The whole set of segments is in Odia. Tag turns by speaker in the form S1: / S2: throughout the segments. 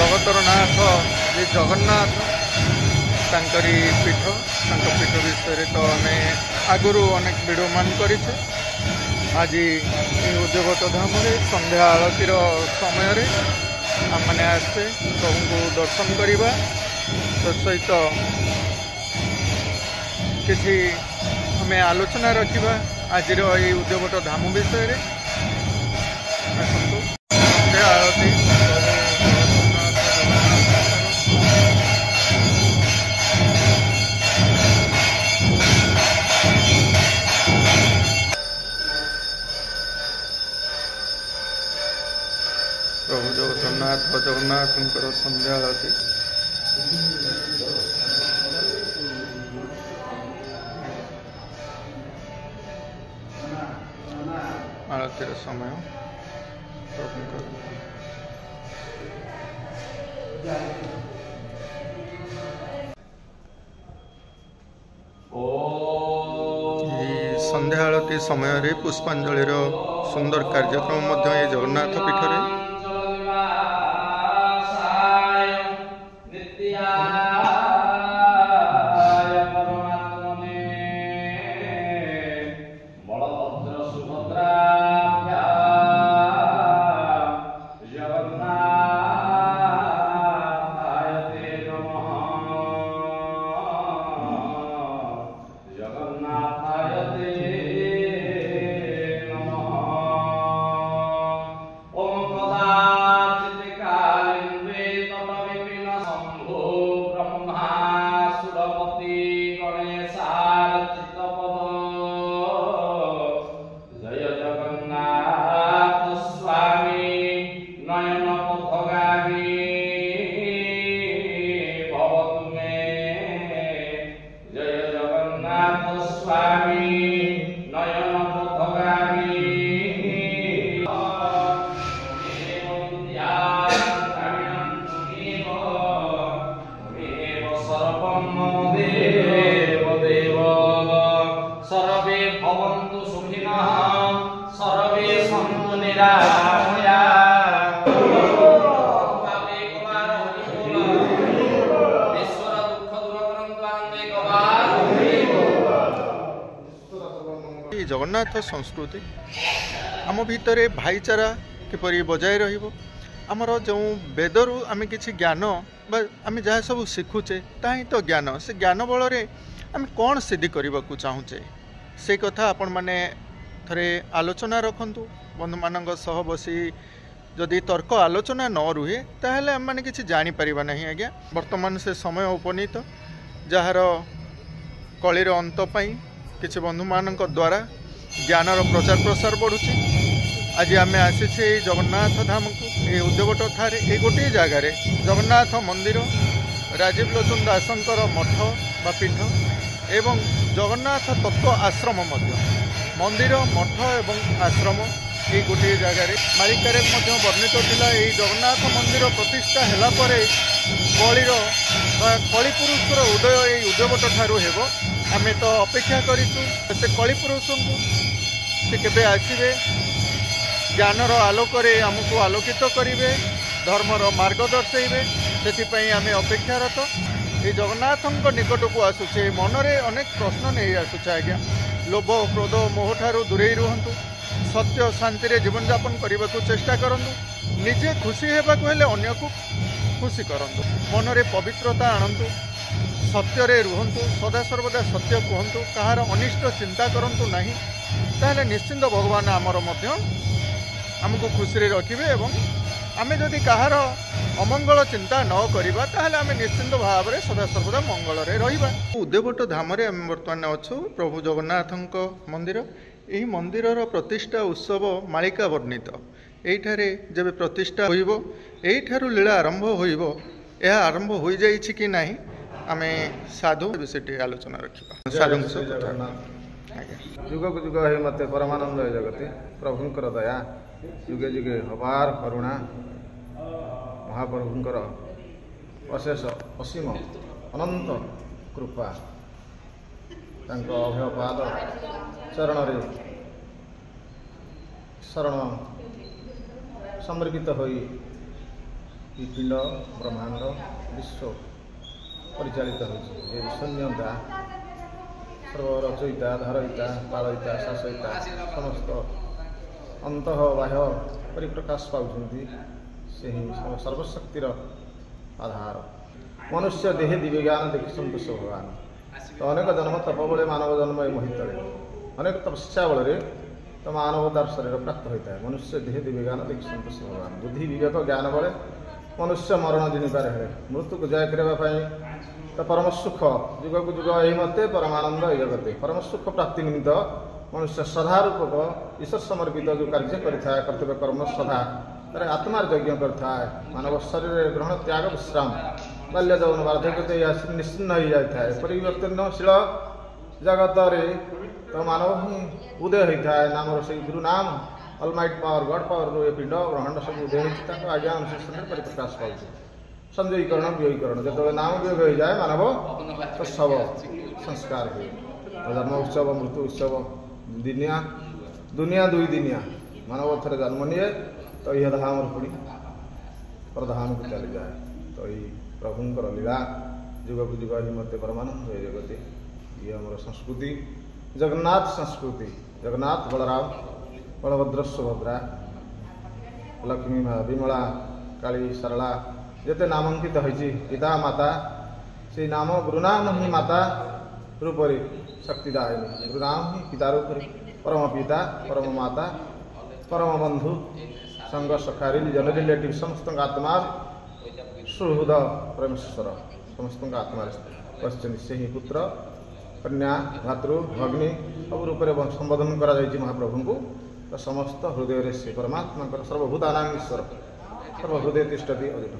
S1: जगतर नाथ जे जगन्नाथ तांकरी पीठ पीठ विषय तो आम आगुरी अनेक वीडियो मान कर आज उद्योगत धाम संध्या आलतीर समय आम मैंने आसे प्रभु को दर्शन करवा सहित किसी आम आलोचना रखा आज उद्योगत धाम विषय संध्या आलती प्रभु जगन्नाथ संध्या आलती आलतीर समय संध्या आलती समय पुष्पांजलिर सुंदर कार्यक्रम जगन्नाथ पीठ में
S2: सर्वे भवन्तु सुखिनः सर्वे सन्तु निरामया
S1: जगन्नाथ संस्कृति आम भितर भाईचारा किपरि बजाय रहिबो आमर जो वेदरू आम किसी ज्ञान आम जहाँ सब शिखुचे ताही तो ज्ञान से ज्ञान बल आम कौन सिद्धि करने को चाहूचे से कथा आपण मैंने थरे आलोचना रखु बंधु मान सह बसी जदि तर्क आलोचना न रुहे ताहले आम मैंने किसी जानीपर नहीं आज्ञा वर्तमान से समय उपनीत जार कलिर अंत पाई किसी बंधु मान द्वारा ज्ञानर प्रचार प्रसार बढ़ुची आज आम आसी जगन्नाथ धाम को ये उद्योगट ठारे ये गोटे जगार जगन्नाथ मंदिर राजीव लोचन दासंकर मठ बा पीठ एवं जगन्नाथ तत्व आश्रम मंदिर मठ एवं आश्रम ये गोटे जगार मालिकार वर्णित थिला जगन्नाथ मंदिर प्रतिष्ठा हैला परे कलिर कली पुरुषर उदय ये उद्योगट ठारू हेबो आमे तो अपेक्षा करिछु से कली पुरुष को से केबे आसीबे ज्ञानर आलोकरे आमको आलोकित करिवे धर्मर मार्ग दर्शेबे से आम अपेक्षारत ये जगन्नाथ निकट को आसुचे मनरे अनेक प्रश्न नहीं आसुचे आज्ञा लोभ क्रोध मोह ठारू दूरे रुहतु सत्य शांति जीवन यापन करने को चेष्टा करंतु निजे खुशी हेबाकु हेले अन्य को खुशी करंतु मनरे पवित्रता आणंतु सत्य रुहतु सदा सर्वदा सत्य कहतु कहार अनिष्ट चिंता करंतु नहीं ताहले निश्चिंत भगवान आमर मध्य आमको खुशी रखिबे एवं आमे जदि कहार अमंगल चिंता न करिबा ताहले आमे निश्चिंत भाव में सदा सर्वदा मंगल रे रहिबा। उद्योगट धाम रे आमे वर्तमान अछु प्रभु जगन्नाथंक मंदिर यही मंदिरर प्रतिष्ठा उत्सव मालिका वर्णित एठारे जब प्रतिष्ठा होइबो एठारु लीला आरंभ होइबो यह आरंभ हो जाइछि कि नाही आमे साधु विषय आलोचना रखिबा। साधु
S3: जुग जुग हे मते परमानंद जगति प्रभुंकर दया जुगे जुगे अपार करुणा महाप्रभुंकर अशेष असीम अनंत कृपा तांको अभय पाद चरण रे शरण समर्पित होई এই ପିଣ୍ଡ ବ୍ରହ୍ମାଣ୍ଡ ବିଶ୍ୱ ପରିଚାଳିତ ହେଉଛି। ଏ ବିଶ୍ୱନିୟନ୍ତା ସର୍ବରଚୟିତା ଧାରୟିତା ପାଳୟିତା ଶାସୟିତା ସମସ୍ତ ଅନ୍ତଃ ବାହ୍ୟ ପରିପ୍ରକାଶ ପାଉଛନ୍ତି ସେହି ସର୍ବଶକ୍ତିର ଆଧାର। ମନୁଷ୍ୟ ଦେହେ ଦିବ୍ୟଜ୍ଞାନ ଦେଖିଛନ୍ତି ସେ ଭଗବାନ। ତ ଅନେକ ଜନ୍ମ ତପ ବଳେ ମାନବ ଜନ୍ମ ଏ ମହିତଳେ ଅନେକ ତପସ୍ୟା ବଳରେ ତ ମାନବ ତାର ଶରୀର ପ୍ରାପ୍ତ ହୋଇଥାଏ। ମନୁଷ୍ୟ ଦେହେ ଦିବ୍ୟଜ୍ଞାନ ଦେଖିଛନ୍ତି ସେ ଭଗବାନ। ବୁଦ୍ଧି ବିବେକ ଜ୍ଞାନ ବଳେ ମନୁଷ୍ୟ ମରଣ ଜିଣିପାରେ ହେଲେ ମୃତ୍ୟୁକୁ ଜୟ କରିବା ପାଇଁ ତ ପରମ ସୁଖ ଯୁଗକୁ ଯୁଗ ଏହି ମତେ ପରମାନନ୍ଦ ଏ ଜଗତେ। ପରମ ସୁଖ ପ୍ରାପ୍ତି ନିମିତ୍ତ ମନୁଷ୍ୟ ସଦାରୂପକ ଈଶ୍ୱର ସମର୍ପିତ ଯେଉଁ କାର୍ଯ୍ୟ କରିଥାଏ କର୍ତ୍ତବ୍ୟ କର୍ମ ସଦା ତାର ଆତ୍ମାର ଯଜ୍ଞ କରିଥାଏ। ମାନବ ଶରୀରରେ ଗ୍ରହଣ ତ୍ୟାଗ ବିଶ୍ରାମ ବାଲ୍ୟ ଯୌନ ବାର୍ଦ୍ଧକ୍ୟ ଦେଇ ଆସି ନିଶ୍ଚିହ୍ନ ହୋଇଯାଇଥାଏ। ପରିବର୍ତ୍ତନଶୀଳ ଜଗତରେ ତ ମାନବ ହିଁ ଉଦୟ ହୋଇଥାଏ। ନାମର ସେଇ ଗୁରୁ ନାମ ଅଲମାଇଟ୍ ପାୱାର ଗଡ୍ ପାୱାରରୁ ଏ ପିଣ୍ଡ ବ୍ରହ୍ମାଣ୍ଡ ସବୁ ଉଦୟ ହୋଇଛି ତାଙ୍କ ଆଜ୍ଞା ଅନୁଶାସନରେ ପରିପ୍ରକାଶ ପାଉଛି। ସଂଯୋଗୀକରଣ ବିୟୋଗୀକରଣ ଯେତେବେଳେ ନାମ ବିୟୋଗ ହୋଇଯାଏ ମାନବ ତ ଶବ ସଂସ୍କାର ହୁଏ। ଜନ୍ମ ଉତ୍ସବ ମୃତ୍ୟୁ ଉତ୍ସବ ଦୁନିଆ ଦୁଇ ଦିନିଆ ମାନବ ଥରେ ଜନ୍ମ ନିଏ ତ ଇହ ଧାମରୁ ପୁଣି ପ୍ରଧାନକୁ ଚାଲିଯାଏ। ତ ଏଇ ପ୍ରଭୁଙ୍କର ଲୀଳା ଯୁଗକୁ ଯୁଗ ହିଁ ମୋତେ ପରମାନନ୍ଦ ଏ ଜଗତେ। ଇଏ ଆମର ସଂସ୍କୃତି ଜଗନ୍ନାଥ ସଂସ୍କୃତି। ଜଗନ୍ନାଥ ବଳରାମ ବଳଭଦ୍ର ସୁଭଦ୍ରା ଲକ୍ଷ୍ମୀ ମା ବିମଳା କାଳୀ ଶାରଳା ଯେତେ ନାମାଙ୍କିତ ହୋଇଛି ପିତା ମାତା ସେଇ ନାମ ଗୁରୁନାମ ହିଁ ମାତା ରୂପରେ ଶକ୍ତିଦାୟିନୀ। ଗୁରୁନାମ ହିଁ ପିତା ରୂପରେ ପରମ ପିତା ପରମ ମାତା ପରମ ବନ୍ଧୁ ସଙ୍ଗ ସଖା ରିଲେଟିଭ୍ ସମସ୍ତଙ୍କ ଆତ୍ମା ସୁହୃଦ ପରମେଶ୍ୱର ସମସ୍ତଙ୍କ ଆତ୍ମାରେ ବସିଛନ୍ତି। ସେହି ପୁତ୍ର କନ୍ୟା ଭାତୃ ଭଗ୍ନୀ ସବୁ ରୂପରେ ସମ୍ବୋଧନ କରାଯାଇଛି ମହାପ୍ରଭୁଙ୍କୁ। ତ ସମସ୍ତ ହୃଦୟରେ ସେ ପରମାତ୍ମାଙ୍କର ସର୍ବଭୂତାନାଂ ଈଶ୍ୱର ସର୍ବହୃଦୟ ତିଷ୍ଠତି ଅର୍ଜୁନ।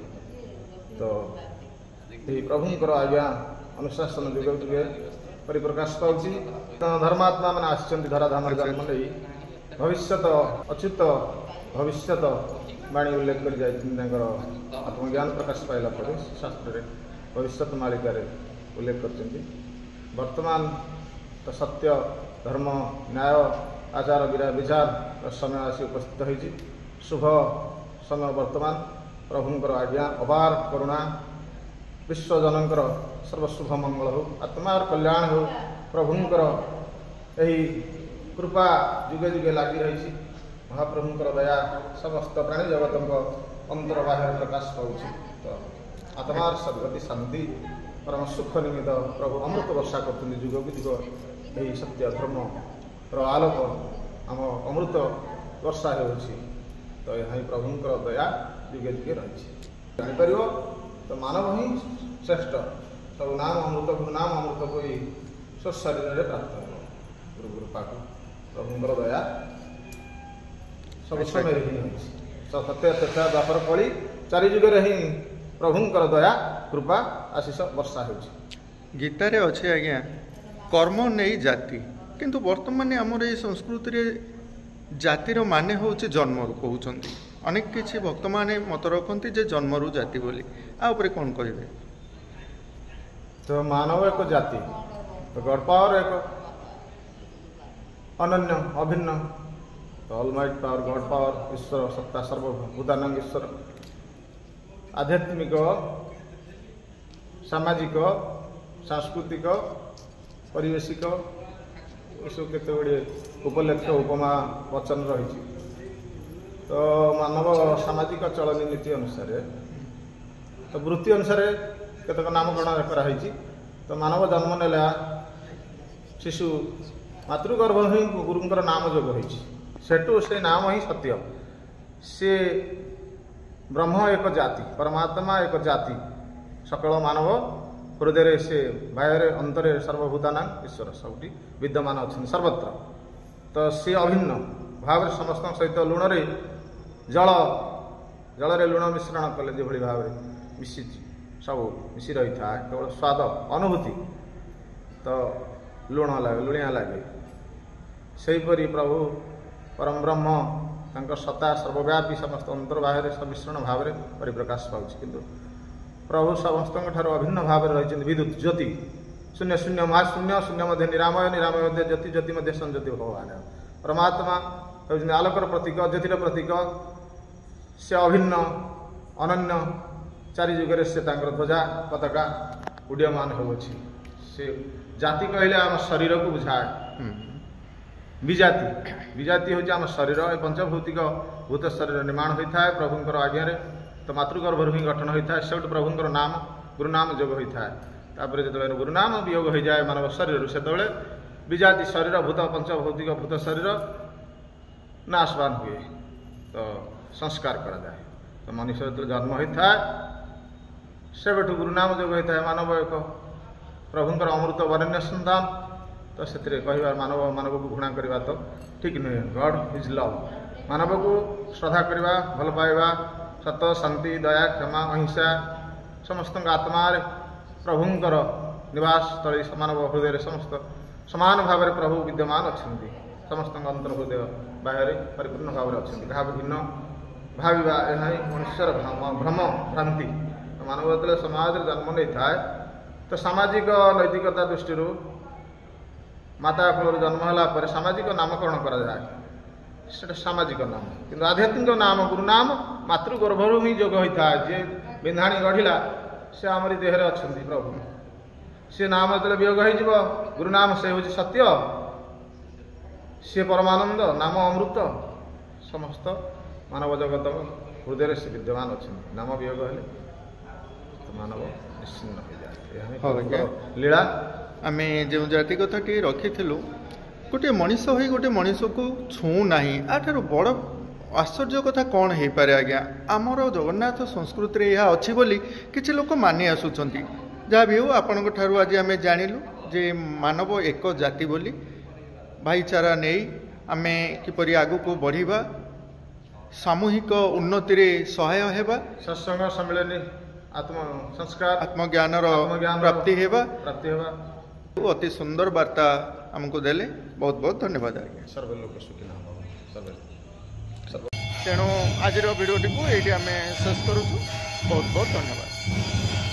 S3: ତ ଏହି ପ୍ରଭୁଙ୍କର ଆଜ୍ଞା ଅନୁଶାସନ ଯୁଗ ଯୁଗେ ପରିପ୍ରକାଶ ପାଉଛି। ଧର୍ମାତ୍ମା ମାନେ ଆସିଛନ୍ତି ଧରାଧାମରେ ଜନ୍ମ ନେଇ ଭବିଷ୍ୟତ ଅଚ୍ୟୁତ ଭବିଷ୍ୟତ ବାଣୀ ଉଲ୍ଲେଖ କରି ଯାଇଛନ୍ତି। ତାଙ୍କର ଆତ୍ମଜ୍ଞାନ ପ୍ରକାଶ ପାଇଲା ପରେ ଶାସ୍ତ୍ରରେ ଭବିଷ୍ୟତ ମାଳିକାରେ ଉଲ୍ଲେଖ କରିଛନ୍ତି। ବର୍ତ୍ତମାନ ତ ସତ୍ୟ ଧର୍ମ ନ୍ୟାୟ ଆଚାର ବିଚାରର ସମୟ ଆସି ଉପସ୍ଥିତ ହୋଇଛି। ଶୁଭ ସମୟ ବର୍ତ୍ତମାନ। ପ୍ରଭୁଙ୍କର ଆଜ୍ଞା ଅପାର କରୁଣା ବିଶ୍ୱଜନଙ୍କର ସର୍ବଶୁଭ ମଙ୍ଗଳ ହେଉ ଆତ୍ମାର କଲ୍ୟାଣ ହେଉ। ପ୍ରଭୁଙ୍କର ଏହି କୃପା ଯୁଗେ ଯୁଗେ ଲାଗି ରହିଛି। ମହାପ୍ରଭୁଙ୍କର ଦୟା ସମସ୍ତ ପ୍ରାଣୀ ଜଗତଙ୍କ ଅନ୍ତର ବାହାରେ ପ୍ରକାଶ ପାଉଛି। ତ ଆତ୍ମାର ସଦ୍ଗତି ଶାନ୍ତି ପରମ ସୁଖ ନିମିତ୍ତ ପ୍ରଭୁ ଅମୃତ ବର୍ଷା କରୁଛନ୍ତି। ଯୁଗକୁ ଯୁଗ ଏହି ସତ୍ୟ ଧର୍ମର ଆଲୋକ ଆମ ଅମୃତ ବର୍ଷା ହେଉଛି। ତ ଏହା ହିଁ ପ୍ରଭୁଙ୍କର ଦୟା ଯୁଗେ ଯୁଗେ ରହିଛି। ଜାଣିପାରିବ ତ ମାନବ ହିଁ ଶ୍ରେଷ୍ଠ। ସବୁ ନାମ ଅମୃତ ଗୁରୁ ନାମ ଅମୃତକୁ ଏହି ସ୍ୱଶରୀରରେ ପ୍ରାପ୍ତ ହେବ। ଗୁରୁ କୃପାକୁ ପ୍ରଭୁଙ୍କର ଦୟା ସବୁ ସମୟରେ ହିଁ ରହିଛି। ସତ୍ୟ ତଥା ଦ୍ୱାପର କଳି ଚାରି ଯୁଗରେ ହିଁ ପ୍ରଭୁଙ୍କର ଦୟା କୃପା ଆଶିଷ ବର୍ଷା ହେଉଛି।
S1: ଗୀତାରେ ଅଛି ଆଜ୍ଞା କର୍ମ ନେଇ ଜାତି, କିନ୍ତୁ ବର୍ତ୍ତମାନ ଆମର ଏଇ ସଂସ୍କୃତିରେ ଜାତିର ମାନେ ହେଉଛି ଜନ୍ମରୁ କହୁଛନ୍ତି। ଅନେକ କିଛି ଭକ୍ତମାନେ ମତ ରଖନ୍ତି ଯେ ଜନ୍ମରୁ ଜାତି ବୋଲି। ଆ ଉପରେ କ'ଣ କହିବେ?
S3: ତ ମାନବ ଏକ ଜାତି, ତ ଗଡ୍ ପାୱାର ଏକ ଅନନ୍ୟ ଅଭିନ୍ନ। ତ ଅଲମାଇଟ୍ ପାୱାର ଗଡ୍ ପାୱାର ଈଶ୍ୱର ସତ୍ତା ସର୍ବଭୂତାନାଂ ଈଶ୍ୱର। ଆଧ୍ୟାତ୍ମିକ ସାମାଜିକ ସାଂସ୍କୃତିକ ପରିବେଶିକ ଏସବୁ କେତେ ଗୁଡ଼ିଏ ଉପଲକ୍ଷ ଉପମା ବଚନ ରହିଛି। ତ ମାନବ ସାମାଜିକ ଚଳନୀ ନୀତି ଅନୁସାରେ ତ ବୃତ୍ତି ଅନୁସାରେ କେତେକ ନାମକରଣ କରାହେଇଛି। ତ ମାନବ ଜନ୍ମ ନେଲା ଶିଶୁ ମାତୃଗର୍ଭ ହିଁ ଗୁରୁଙ୍କର ନାମ ଯୋଗ ହୋଇଛି। ସେଠୁ ସେ ନାମ ହିଁ ସତ୍ୟ। ସେ ବ୍ରହ୍ମ ଏକ ଜାତି ପରମାତ୍ମା ଏକ ଜାତି ସକଳ ମାନବ ହୃଦୟରେ ସେ ବାହ୍ୟରେ ଅନ୍ତରେ ସର୍ବଭୂତାନାଂ ଈଶ୍ୱର ସବୁଠି ବିଦ୍ୟମାନ ଅଛନ୍ତି ସର୍ବତ୍ର। ତ ସେ ଅଭିନ୍ନ ଭାବରେ ସମସ୍ତଙ୍କ ସହିତ ଲୁଣରେ ଜଳରେ ଲୁଣ ମିଶ୍ରଣ କଲେ ଯେଭଳି ଭାବରେ ମିଶିଛି ସବୁ ମିଶି ରହିଥାଏ। କେବଳ ସ୍ୱାଦ ଅନୁଭୂତି ତ ଲୁଣିଆ ଲାଗେ। ସେହିପରି ପ୍ରଭୁ ପରମ ବ୍ରହ୍ମ ତାଙ୍କ ସତ୍ତା ସର୍ବବ୍ୟାପୀ ସମସ୍ତ ଅନ୍ତର ବାହାରେ ସମିଶ୍ରଣ ଭାବରେ ପରିପ୍ରକାଶ ପାଉଛି। କିନ୍ତୁ ପ୍ରଭୁ ସମସ୍ତଙ୍କ ଠାରୁ ଅଭିନ୍ନ ଭାବରେ ରହିଛନ୍ତି। ବିଦ୍ୟୁତ୍ ଜ୍ୟୋତି ଶୂନ୍ୟ ଶୂନ୍ୟ ମହାଶୂନ୍ୟ ଶୂନ୍ୟ ମଧ୍ୟ ନିରାମୟ ନିରାମୟ ମଧ୍ୟ ଜ୍ୟୋତି ଜ୍ୟୋତି ମଧ୍ୟ ସଂଜ୍ୟୋତି ଭଗବାନ। ପରମାତ୍ମା ହେଉଛନ୍ତି ଆଲୋକର ପ୍ରତୀକ ଜ୍ୟୋତିର ପ୍ରତୀକ। ସେ ଅଭିନ୍ନ ଅନନ୍ୟ ଚାରି ଯୁଗରେ ସେ ତାଙ୍କର ଧ୍ୱଜା ପତାକା ଉଡ୍ୟମାନ ହେଉଅଛି। ସେ ଜାତି କହିଲେ ଆମ ଶରୀରକୁ ବୁଝାଏ। ବିଜାତି ହେଉଛି ଆମ ଶରୀର। ଏ ପଞ୍ଚଭୌତିକ ଭୂତ ଶରୀର ନିର୍ମାଣ ହୋଇଥାଏ ପ୍ରଭୁଙ୍କର ଆଜ୍ଞାରେ। ତ ମାତୃଗର୍ଭରୁ ହିଁ ଗଠନ ହୋଇଥାଏ। ସେଠୁ ପ୍ରଭୁଙ୍କର ନାମ ଗୁରୁନାମ ଯୋଗ ହୋଇଥାଏ। ତାପରେ ଯେତେବେଳେ ଗୁରୁନାମ ବିୟୋଗ ହୋଇଯାଏ ମାନବ ଶରୀରରୁ, ସେତେବେଳେ ବିଜାତି ଶରୀର ଭୂତ ପଞ୍ଚଭୌତିକ ଭୂତ ଶରୀର ନାଶବାନ ହୁଏ। ତ ସଂସ୍କାର କରାଯାଏ। ତ ମନୁଷ୍ୟ ଯେତେବେଳେ ଜନ୍ମ ହୋଇଥାଏ ସେବେଠୁ ଗୁରୁନାମ ଯୋଗ ହୋଇଥାଏ। ମାନବ ଏକ ପ୍ରଭୁଙ୍କର ଅମୃତ ବରେଣ୍ୟ ସନ୍ତାନ। ତ ସେଥିରେ କହିବା ମାନବକୁ ଘୃଣା କରିବା ତ ଠିକ୍ ନୁହେଁ। ଗଡ୍ ଇଜ୍ ଲଭ୍। ମାନବକୁ ଶ୍ରଦ୍ଧା କରିବା, ଭଲ ପାଇବା, ସତ, ଶାନ୍ତି, ଦୟା, କ୍ଷମା, ଅହିଂସା ସମସ୍ତଙ୍କ ଆତ୍ମାରେ ପ୍ରଭୁଙ୍କର ନିବାସ ସ୍ଥଳୀ ମାନବ ହୃଦୟରେ ସମସ୍ତ ସମାନ ଭାବରେ ପ୍ରଭୁ ବିଦ୍ୟମାନ ଅଛନ୍ତି। ସମସ୍ତଙ୍କ ଅନ୍ତର ହୃଦୟ ବାହାରେ ପରିପୂର୍ଣ୍ଣ ଭାବରେ ଅଛନ୍ତି। କାହାକୁ ଭିନ୍ନ ଭାବିବା ଏହା ହିଁ ମନୁଷ୍ୟର ଭ୍ରମ ଭ୍ରାନ୍ତି। ମାନବ ଯେତେବେଳେ ସମାଜରେ ଜନ୍ମ ନେଇଥାଏ ତ ସାମାଜିକ ନୈତିକତା ଦୃଷ୍ଟିରୁ ମାତା କୋଳରୁ ଜନ୍ମ ହେଲା ପରେ ସାମାଜିକ ନାମକରଣ କରାଯାଏ। ସେଟା ସାମାଜିକ ନାମ। କିନ୍ତୁ ଆଧ୍ୟାତ୍ମିକ ନାମ ଗୁରୁନାମ ମାତୃଗର୍ଭରୁ ହିଁ ଯୋଗ ହୋଇଥାଏ। ଯିଏ ବିନ୍ଧାଣି ଗଢ଼ିଲା ସେ ଆମରି ଦେହରେ ଅଛନ୍ତି ପ୍ରଭୁ। ସେ ନାମ ଯେତେବେଳେ ବିୟୋଗ ହୋଇଯିବ, ଗୁରୁନାମ ସେ ହେଉଛି ସତ୍ୟ, ସିଏ ପରମାନନ୍ଦ, ନାମ ଅମୃତ। ସମସ୍ତ ମାନବ ଜଗତ ହୃଦୟରେ ସେ ବିଦ୍ୟମାନ ଅଛନ୍ତି। ନାମ ବିୟୋଗ ହେଲେ ମାନବ ନିଶ୍ଚିନ୍ନ ହୋଇଯାଏ। ଏହା ହିଁ ପ୍ରଭୁଙ୍କର ଲୀଳା।
S1: ଆମେ ଯେଉଁ ଜାତି କଥାଟି ରଖିଥିଲୁ, ଗୋଟିଏ ମଣିଷ ହୋଇ ଗୋଟିଏ ମଣିଷକୁ ଛୁଁ ନାହିଁ, ଆଠାରୁ ବଡ଼ ଆଶ୍ଚର୍ଯ୍ୟ କଥା କ'ଣ ହେଇପାରେ ଆଜ୍ଞା? ଆମର ଜଗନ୍ନାଥ ସଂସ୍କୃତିରେ ଏହା ଅଛି ବୋଲି କିଛି ଲୋକ ମାନି ଆସୁଛନ୍ତି। ଯାହା ବି ହେଉ ଆପଣଙ୍କ ଠାରୁ ଆଜି ଆମେ ଜାଣିଲୁ ଯେ ମାନବ ଏକ ଜାତି ବୋଲି। ଭାଇଚାରା ନେଇ ଆମେ କିପରି ଆଗକୁ ବଢ଼ିବା, ସାମୂହିକ ଉନ୍ନତିରେ ସହାୟ ହେବା,
S3: ସତ୍ସଙ୍ଗ ସମ୍ମିଳନୀ ସଂସ୍କାର
S1: ଆତ୍ମଜ୍ଞାନର ପ୍ରାପ୍ତି ହେବା। ଅତି ସୁନ୍ଦର ବାର୍ତ୍ତା ଆମକୁ ଦେଲେ। ବହୁତ ବହୁତ ଧନ୍ୟବାଦ ଆଜ୍ଞା।
S3: ସର୍ବେ ଲୋକ ସୁଖିନଃ ସର୍ବେ।
S1: ତେଣୁ ଆଜିର ଭିଡ଼ିଓଟିକୁ ଏଇଠି ଆମେ ଶେଷ କରୁଛୁ। ବହୁତ ବହୁତ ଧନ୍ୟବାଦ।